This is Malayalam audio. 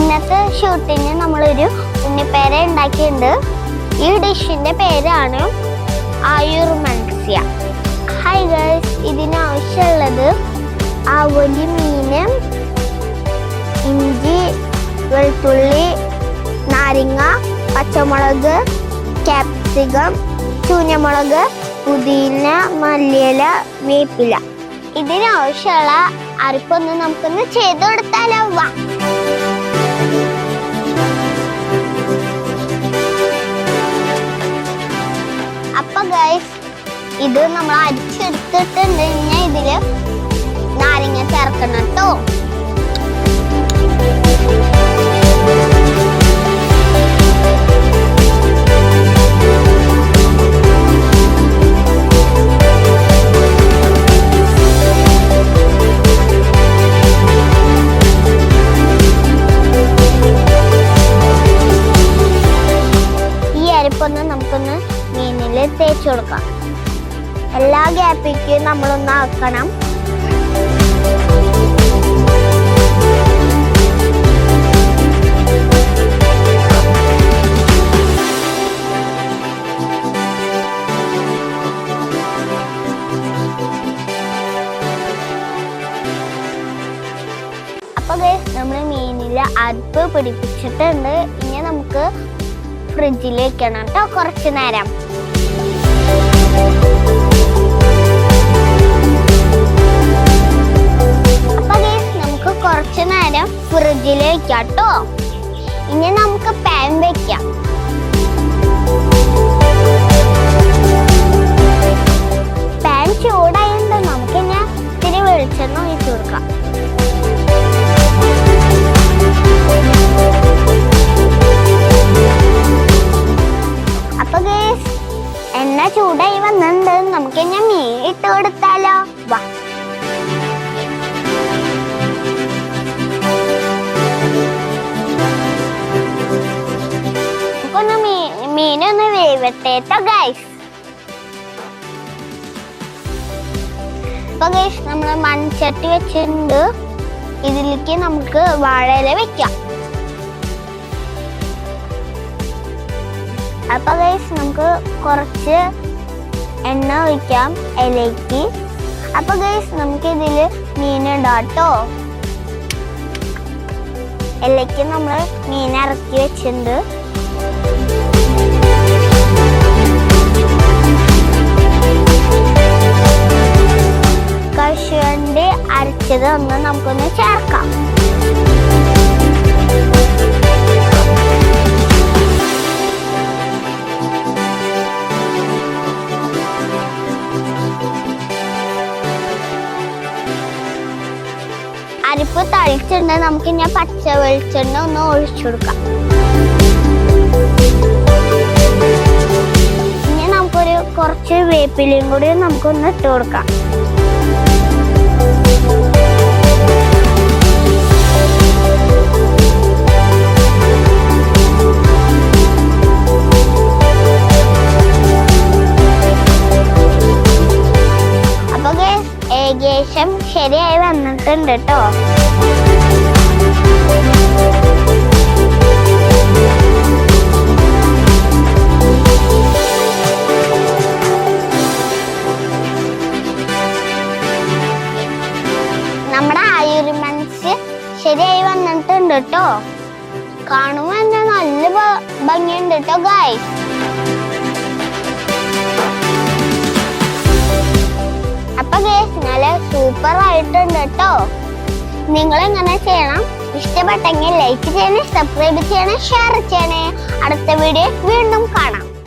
ഇന്നത്തെ ഷൂട്ടിന് നമ്മളൊരു ഉണ്ണിപ്പേര ഉണ്ടാക്കിയിട്ടുണ്ട്. ഈ ഡിഷിന്റെ പേരാണ് ആയൂർ മത്സ്യ. ഹായ് ഗൈസ്, ഇതിനാവശ്യമുള്ളത് ആവോലി മീന്, ഇഞ്ചി, വെളുത്തുള്ളി, നാരങ്ങ, പച്ചമുളക്, ക്യാപ്സിക്കം, ചൂനമുളക്, പുതിന, മല്ലിയില, വേപ്പില. ഇതിനാവശ്യമുള്ള അരിപ്പൊന്ന് നമുക്കൊന്ന് ചെയ്ത് കൊടുത്താലോ. അപ്പൊ ഗൈസ്, ഇത് നമ്മൾ അരിച്ചെടുത്തിട്ടുണ്ട്. ഇനി ഇതില് നാരങ്ങ ചേർക്കണം കേട്ടോ. നമുക്കൊന്ന് മീനില് തേച്ച് കൊടുക്കാം. എല്ലാ ഗ്യാപ്പിക്കും നമ്മളൊന്ന് ആക്കണം. അപ്പൊ ഗൈസ്, നമ്മള് മീനില് അരിപ്പ് പിടിപ്പിച്ചിട്ടുണ്ട്. ഇനി നമുക്ക് ഫ്രിഡ്ജിൽ വെക്കണം കേട്ടോ കുറച്ച് നേരം. അപ്പൊ ഗൈസ്, നമുക്ക് കുറച്ച് നേരം ഫ്രിഡ്ജിൽ വെക്കാം കേട്ടോ. ഇനി നമുക്ക് പാൻ വെക്കാം. പാൻ ചൂടായിട്ട് നമുക്ക് ഇനി ഇത്തിരി വെളിച്ചെണ്ണ ഒഴിച്ചു കൊടുക്കാം. എണ്ണ ചൂടായി വന്നിട്ടുണ്ട്. നമുക്ക് ഞാൻ മീൻ ഇട്ട് കൊടുത്താലോ. വാ, നമുക്കൊന്ന് മീനൊന്ന് വേവട്ടെ ട്ടോ ഗൈസ്. അപ്പൊ ഗൈസ്, നമ്മള് മൺചട്ടി വെച്ചിട്ടുണ്ട്. ഇതിലേക്ക് നമുക്ക് വാഴയില വെക്കാം. അപ്പൊ ഗൈസ്, നമുക്ക് കുറച്ച് എണ്ണ ഒഴിക്കാം ഇലയ്ക്ക്. അപ്പൊ ഗൈസ്, നമുക്ക് ഇതില് മീനിടാട്ടോ. ഇലയ്ക്ക് നമ്മൾ മീൻ ഇറക്കി വെച്ചിട്ടുണ്ട്. കശുവണ്ടി അരച്ചത് ഒന്ന് നമുക്കൊന്ന് ചേർക്കാം. അരിപ്പ് തളിച്ചിട്ടുണ്ട്. നമുക്ക് ഇനി പച്ച വെളിച്ചെണ്ണ ഒന്ന് ഒഴിച്ചു കൊടുക്കാം. ഇനി നമുക്കൊരു കുറച്ച് വേപ്പിലയും കൂടി നമുക്കൊന്ന് ഇട്ട് കൊടുക്കാം. ഏകദേശം ശരിയായി വന്നിട്ടുണ്ട് കേട്ടോ. നമ്മുടെ ആയൂർ മത്സ്യ ശരിയായി വന്നിട്ടുണ്ട് കേട്ടോ. കാണുമ്പോ എന്താ നല്ല ഭംഗിയുണ്ട് കേട്ടോ ഗൈസ്. അപ്പൊ ഗൈസ്, നല്ല സൂപ്പർ ആയിട്ടുണ്ട് കേട്ടോ. നിങ്ങൾ എങ്ങനെ ചെയ്യണം? ഇഷ്ടപ്പെട്ടെങ്കിൽ ലൈക്ക് ചെയ്യണേ, സബ്സ്ക്രൈബ് ചെയ്യണേ, ഷെയർ ചെയ്യണേ. അടുത്ത വീഡിയോ വീണ്ടും കാണാം.